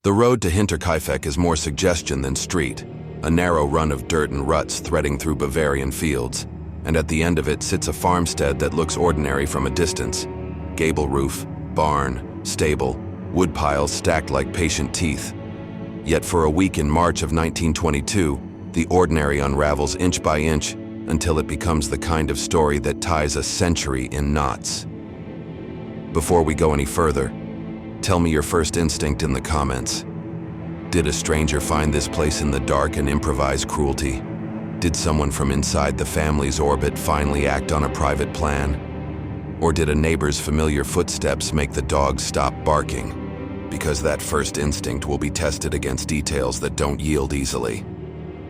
The road to Hinterkaifeck is more suggestion than street, a narrow run of dirt and ruts threading through Bavarian fields, and at the end of it sits a farmstead that looks ordinary from a distance. Gable roof, barn, stable, wood piles stacked like patient teeth. Yet for a week in March of 1922, the ordinary unravels inch by inch until it becomes the kind of story that ties a century in knots. Before we go any further, tell me your first instinct in the comments. Did a stranger find this place in the dark and improvise cruelty? Did someone from inside the family's orbit finally act on a private plan? Or did a neighbor's familiar footsteps make the dog stop barking? Because that first instinct will be tested against details that don't yield easily.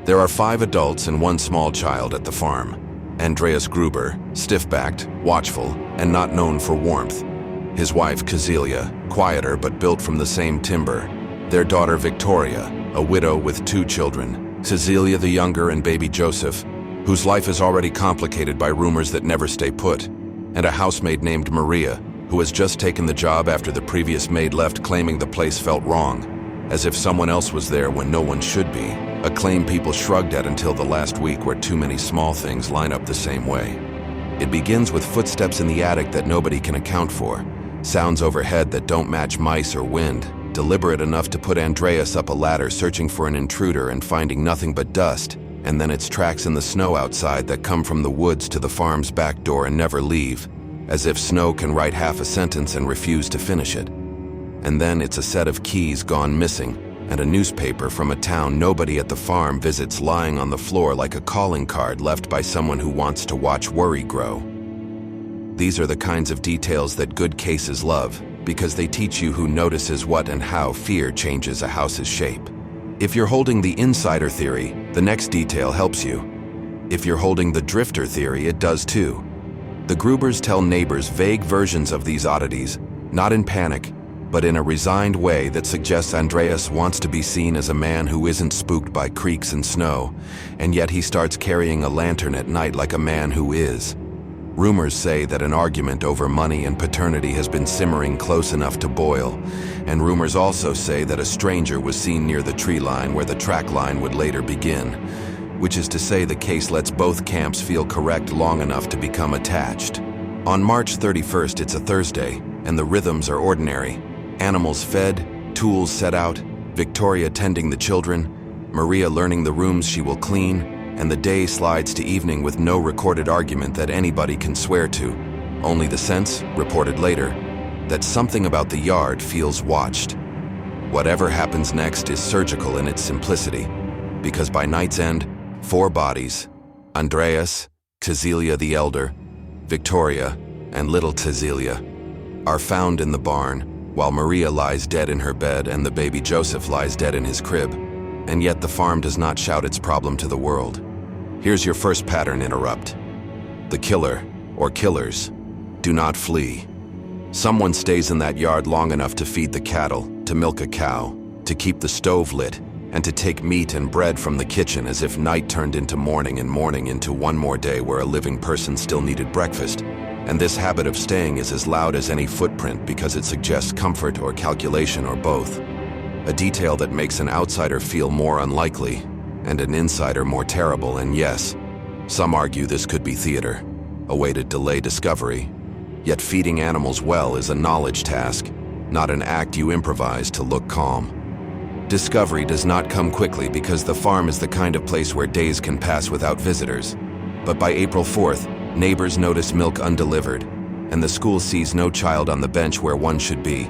There are 5 adults and 1 small child at the farm. Andreas Gruber, stiff-backed, watchful, and not known for warmth. His wife, Cecilia, quieter but built from the same timber. Their daughter, Victoria, a widow with 2 children. Cecilia the younger and baby Joseph, whose life is already complicated by rumors that never stay put. And a housemaid named Maria, who has just taken the job after the previous maid left, claiming the place felt wrong, as if someone else was there when no one should be. A claim people shrugged at until the last week, where too many small things line up the same way. It begins with footsteps in the attic that nobody can account for. Sounds overhead that don't match mice or wind, deliberate enough to put Andreas up a ladder searching for an intruder and finding nothing but dust, and then it's tracks in the snow outside that come from the woods to the farm's back door and never leave, as if snow can write half a sentence and refuse to finish it. And then it's a set of keys gone missing, and a newspaper from a town nobody at the farm visits lying on the floor like a calling card left by someone who wants to watch worry grow. These are the kinds of details that good cases love, because they teach you who notices what and how fear changes a house's shape. If you're holding the insider theory, the next detail helps you. If you're holding the drifter theory, it does too. The Grubers tell neighbors vague versions of these oddities, not in panic, but in a resigned way that suggests Andreas wants to be seen as a man who isn't spooked by creaks and snow, and yet he starts carrying a lantern at night like a man who is. Rumors say that an argument over money and paternity has been simmering close enough to boil, and rumors also say that a stranger was seen near the tree line where the track line would later begin, which is to say the case lets both camps feel correct long enough to become attached. On March 31st, it's a Thursday, and the rhythms are ordinary. Animals fed, tools set out, Victoria tending the children, Maria learning the rooms she will clean, and the day slides to evening with no recorded argument that anybody can swear to. Only the sense, reported later, that something about the yard feels watched. Whatever happens next is surgical in its simplicity, because by night's end, 4 bodies, Andreas, Cecilia the elder, Victoria, and little Cecilia, are found in the barn, while Maria lies dead in her bed and the baby Joseph lies dead in his crib. And yet the farm does not shout its problem to the world. Here's your first pattern interrupt. The killer, or killers, do not flee. Someone stays in that yard long enough to feed the cattle, to milk a cow, to keep the stove lit, and to take meat and bread from the kitchen as if night turned into morning and morning into one more day where a living person still needed breakfast. And this habit of staying is as loud as any footprint because it suggests comfort or calculation or both. A detail that makes an outsider feel more unlikely, and an insider more terrible. And yes, some argue this could be theater, a way to delay discovery. Yet feeding animals well is a knowledge task, not an act you improvise to look calm. Discovery does not come quickly because the farm is the kind of place where days can pass without visitors. But by April 4th, neighbors notice milk undelivered, and the school sees no child on the bench where one should be.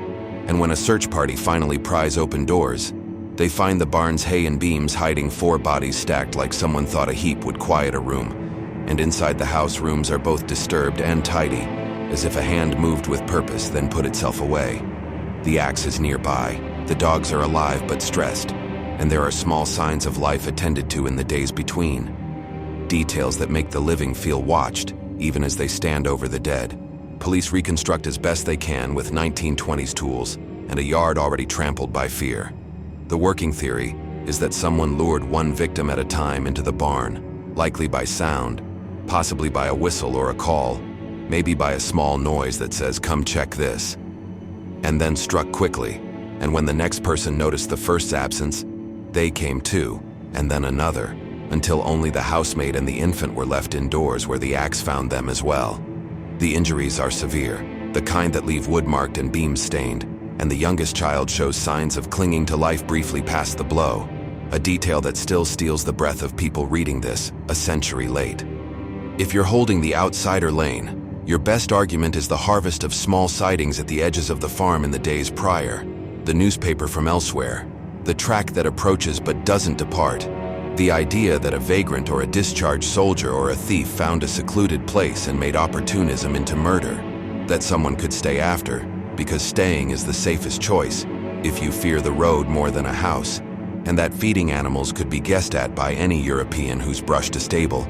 And when a search party finally pries open doors, they find the barn's hay and beams hiding 4 bodies stacked like someone thought a heap would quiet a room. And inside the house, rooms are both disturbed and tidy, as if a hand moved with purpose then put itself away. The axe is nearby, the dogs are alive but stressed, and there are small signs of life attended to in the days between. Details that make the living feel watched, even as they stand over the dead. Police reconstruct as best they can with 1920s tools and a yard already trampled by fear. The working theory is that someone lured one victim at a time into the barn, likely by sound, possibly by a whistle or a call, maybe by a small noise that says, "Come check this," and then struck quickly, And when the next person noticed the first's absence, they came too, and then another, until only the housemaid and the infant were left indoors where the axe found them as well. The injuries are severe, the kind that leave wood-marked and beam-stained, and the youngest child shows signs of clinging to life briefly past the blow, a detail that still steals the breath of people reading this, a century late. If you're holding the outsider lane, your best argument is the harvest of small sightings at the edges of the farm in the days prior, the newspaper from elsewhere, the track that approaches but doesn't depart, the idea that a vagrant or a discharged soldier or a thief found a secluded place and made opportunism into murder, that someone could stay after, because staying is the safest choice if you fear the road more than a house, and that feeding animals could be guessed at by any European who's brushed a stable.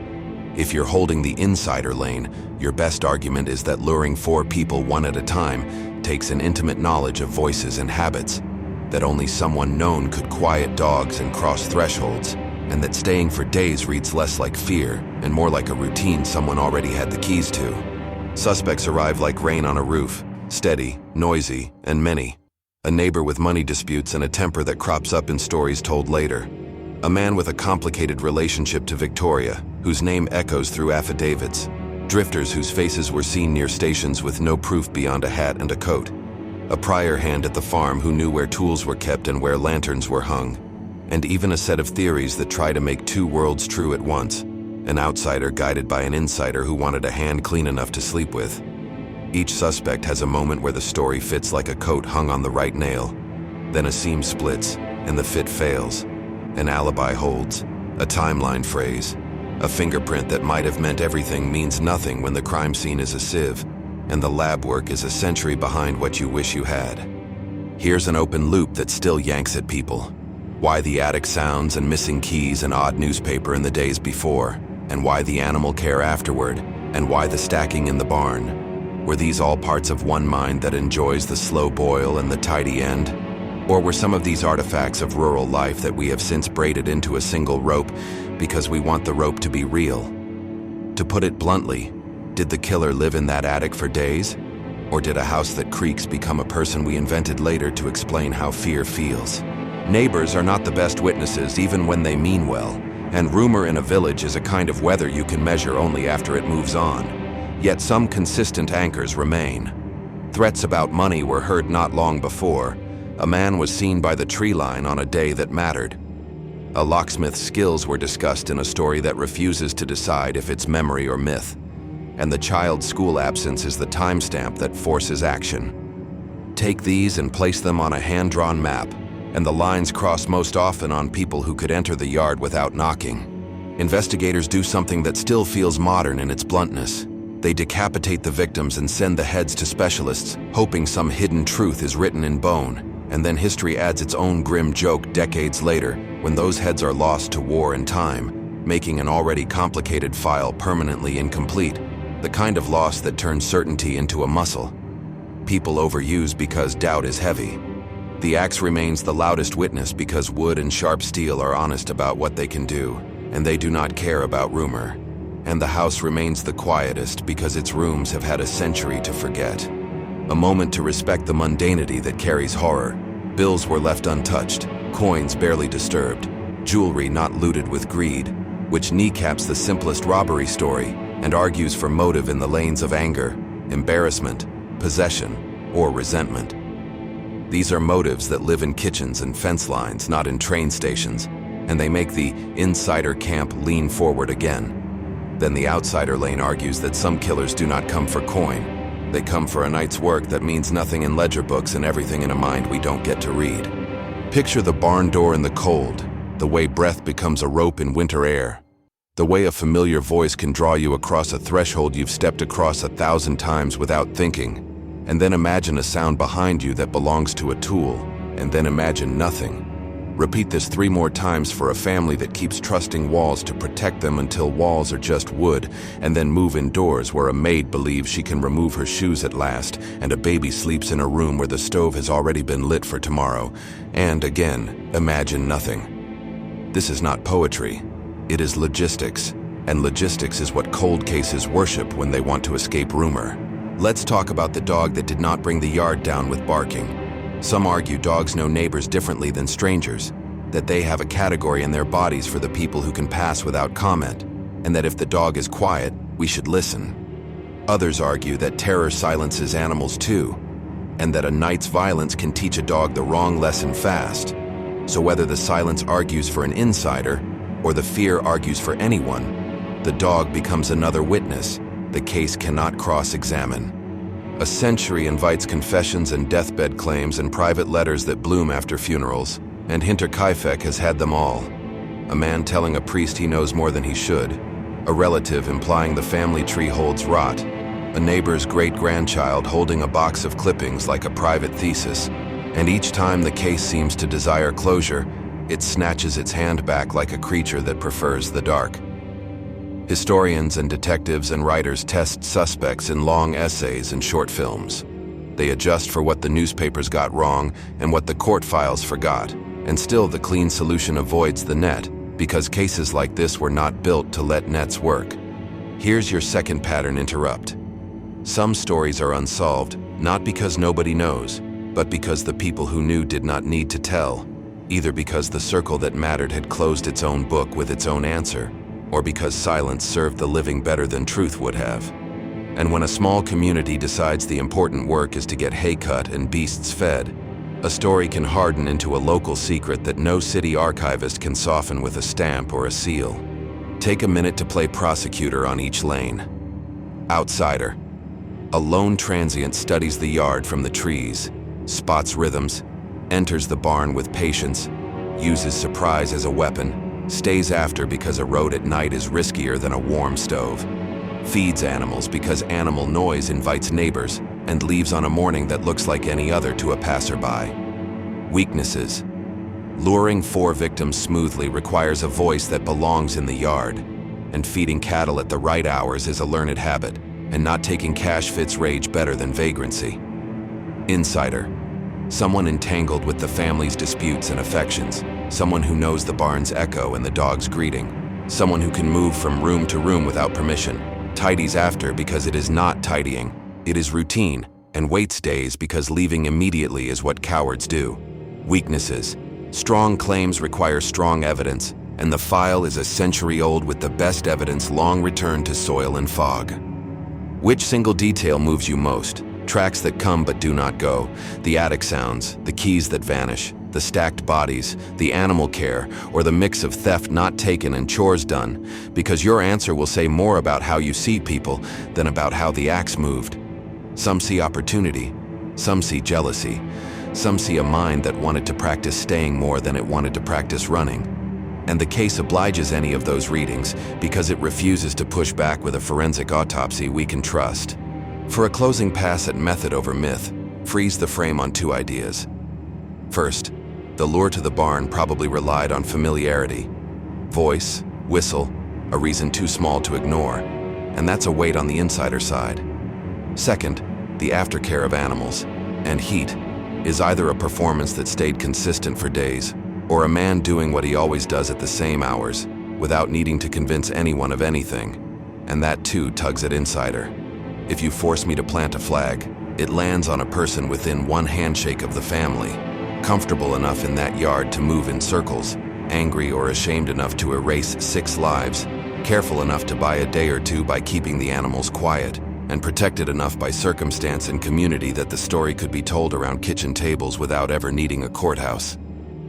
If you're holding the insider lane, your best argument is that luring 4 people one at a time takes an intimate knowledge of voices and habits, that only someone known could quiet dogs and cross thresholds, and that staying for days reads less like fear and more like a routine someone already had the keys to. Suspects arrive like rain on a roof, steady, noisy, and many. A neighbor with money disputes and a temper that crops up in stories told later. A man with a complicated relationship to Victoria, whose name echoes through affidavits. Drifters whose faces were seen near stations with no proof beyond a hat and a coat. A prior hand at the farm who knew where tools were kept and where lanterns were hung. And even a set of theories that try to make 2 worlds true at once. An outsider guided by an insider who wanted a hand clean enough to sleep with. Each suspect has a moment where the story fits like a coat hung on the right nail. Then a seam splits, and the fit fails. An alibi holds, a timeline phrase. A fingerprint that might have meant everything means nothing when the crime scene is a sieve, and the lab work is a century behind what you wish you had. Here's an open loop that still yanks at people. Why the attic sounds and missing keys and odd newspaper in the days before, and why the animal care afterward, and why the stacking in the barn. Were these all parts of one mind that enjoys the slow boil and the tidy end? Or were some of these artifacts of rural life that we have since braided into a single rope because we want the rope to be real? To put it bluntly, did the killer live in that attic for days? Or did a house that creaks become a person we invented later to explain how fear feels? Neighbors are not the best witnesses even when they mean well, and rumor in a village is a kind of weather you can measure only after it moves on. Yet some consistent anchors remain. Threats about money were heard not long before. A man was seen by the tree line on a day that mattered. A locksmith's skills were discussed in a story that refuses to decide if it's memory or myth. And the child's school absence is the timestamp that forces action. Take these and place them on a hand-drawn map, and the lines cross most often on people who could enter the yard without knocking. Investigators do something that still feels modern in its bluntness. They decapitate the victims and send the heads to specialists, hoping some hidden truth is written in bone. And then history adds its own grim joke decades later, when those heads are lost to war and time, making an already complicated file permanently incomplete, the kind of loss that turns certainty into a muscle. People overuse because doubt is heavy. The axe remains the loudest witness because wood and sharp steel are honest about what they can do, and they do not care about rumor. And the house remains the quietest because its rooms have had a century to forget. A moment to respect the mundanity that carries horror. Bills were left untouched, coins barely disturbed, jewelry not looted with greed, which kneecaps the simplest robbery story and argues for motive in the lanes of anger, embarrassment, possession, or resentment. These are motives that live in kitchens and fence lines, not in train stations, and they make the insider camp lean forward again. Then the outsider lane argues that some killers do not come for coin. They come for a night's work that means nothing in ledger books and everything in a mind we don't get to read. Picture the barn door in the cold, the way breath becomes a rope in winter air, the way a familiar voice can draw you across a threshold you've stepped across 1,000 times without thinking, and then imagine a sound behind you that belongs to a tool, and then imagine nothing. Repeat this 3 more times for a family that keeps trusting walls to protect them until walls are just wood, and then move indoors where a maid believes she can remove her shoes at last, and a baby sleeps in a room where the stove has already been lit for tomorrow. And again, imagine nothing. This is not poetry. It is logistics, and logistics is what cold cases worship when they want to escape rumor. Let's talk about the dog that did not bring the yard down with barking. Some argue dogs know neighbors differently than strangers, that they have a category in their bodies for the people who can pass without comment, and that if the dog is quiet, we should listen. Others argue that terror silences animals too, and that a night's violence can teach a dog the wrong lesson fast. So whether the silence argues for an insider, or the fear argues for anyone, the dog becomes another witness the case cannot cross-examine. A century invites confessions and deathbed claims and private letters that bloom after funerals, and Hinterkaifeck has had them all. A man telling a priest he knows more than he should, a relative implying the family tree holds rot, a neighbor's great-grandchild holding a box of clippings like a private thesis, and each time the case seems to desire closure, it snatches its hand back like a creature that prefers the dark. Historians and detectives and writers test suspects in long essays and short films. They adjust for what the newspapers got wrong and what the court files forgot, and still the clean solution avoids the net, because cases like this were not built to let nets work. Here's your second pattern interrupt. Some stories are unsolved, not because nobody knows, but because the people who knew did not need to tell, either because the circle that mattered had closed its own book with its own answer, or because silence served the living better than truth would have. And when a small community decides the important work is to get hay cut and beasts fed, a story can harden into a local secret that no city archivist can soften with a stamp or a seal. Take a minute to play prosecutor on each lane. Outsider. A lone transient studies the yard from the trees, spots rhythms, enters the barn with patience, uses surprise as a weapon, stays after because a road at night is riskier than a warm stove, feeds animals because animal noise invites neighbors, and leaves on a morning that looks like any other to a passerby. Weaknesses. Luring 4 victims smoothly requires a voice that belongs in the yard, and feeding cattle at the right hours is a learned habit, and not taking cash fits rage better than vagrancy. Insider. Someone entangled with the family's disputes and affections, someone who knows the barn's echo and the dog's greeting, someone who can move from room to room without permission, tidies after because it is not tidying, it is routine, and waits days because leaving immediately is what cowards do. Weaknesses. Strong claims require strong evidence, and the file is a century old with the best evidence long returned to soil and fog. Which single detail moves you most? Tracks that come but do not go, the attic sounds, the keys that vanish, the stacked bodies, the animal care, or the mix of theft not taken and chores done, because your answer will say more about how you see people than about how the axe moved. Some see opportunity, some see jealousy, some see a mind that wanted to practice staying more than it wanted to practice running. And the case obliges any of those readings because it refuses to push back with a forensic autopsy we can trust. For a closing pass at method over myth, freeze the frame on 2 ideas. First, the lure to the barn probably relied on familiarity. Voice, whistle, a reason too small to ignore, and that's a weight on the insider side. Second, the aftercare of animals, and heat, is either a performance that stayed consistent for days, or a man doing what he always does at the same hours, without needing to convince anyone of anything, and that too tugs at insider. If you force me to plant a flag, it lands on a person within 1 handshake of the family, comfortable enough in that yard to move in circles, angry or ashamed enough to erase 6 lives, careful enough to buy a day or 2 by keeping the animals quiet, and protected enough by circumstance and community that the story could be told around kitchen tables without ever needing a courthouse.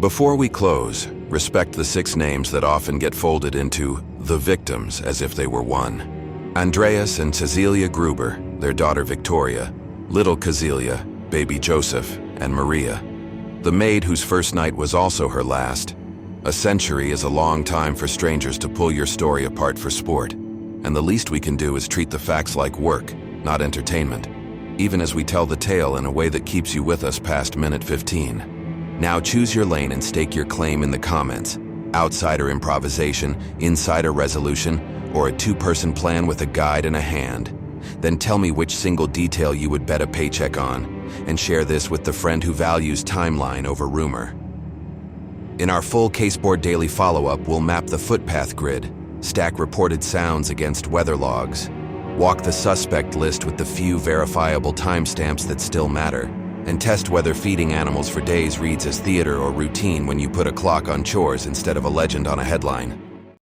Before we close, respect the 6 names that often get folded into the victims as if they were one. Andreas and Cecilia Gruber, their daughter Victoria, little Cecilia, baby Joseph, and Maria. The maid whose first night was also her last. A century is a long time for strangers to pull your story apart for sport, and the least we can do is treat the facts like work, not entertainment, even as we tell the tale in a way that keeps you with us past minute 15. Now choose your lane and stake your claim in the comments. Outsider improvisation, insider resolution, or a 2-person plan with a guide and a hand. Then tell me which single detail you would bet a paycheck on, and share this with the friend who values timeline over rumor. In our full Caseboard daily follow-up, we'll map the footpath grid, stack reported sounds against weather logs, walk the suspect list with the few verifiable timestamps that still matter, and test whether feeding animals for days reads as theater or routine when you put a clock on chores instead of a legend on a headline.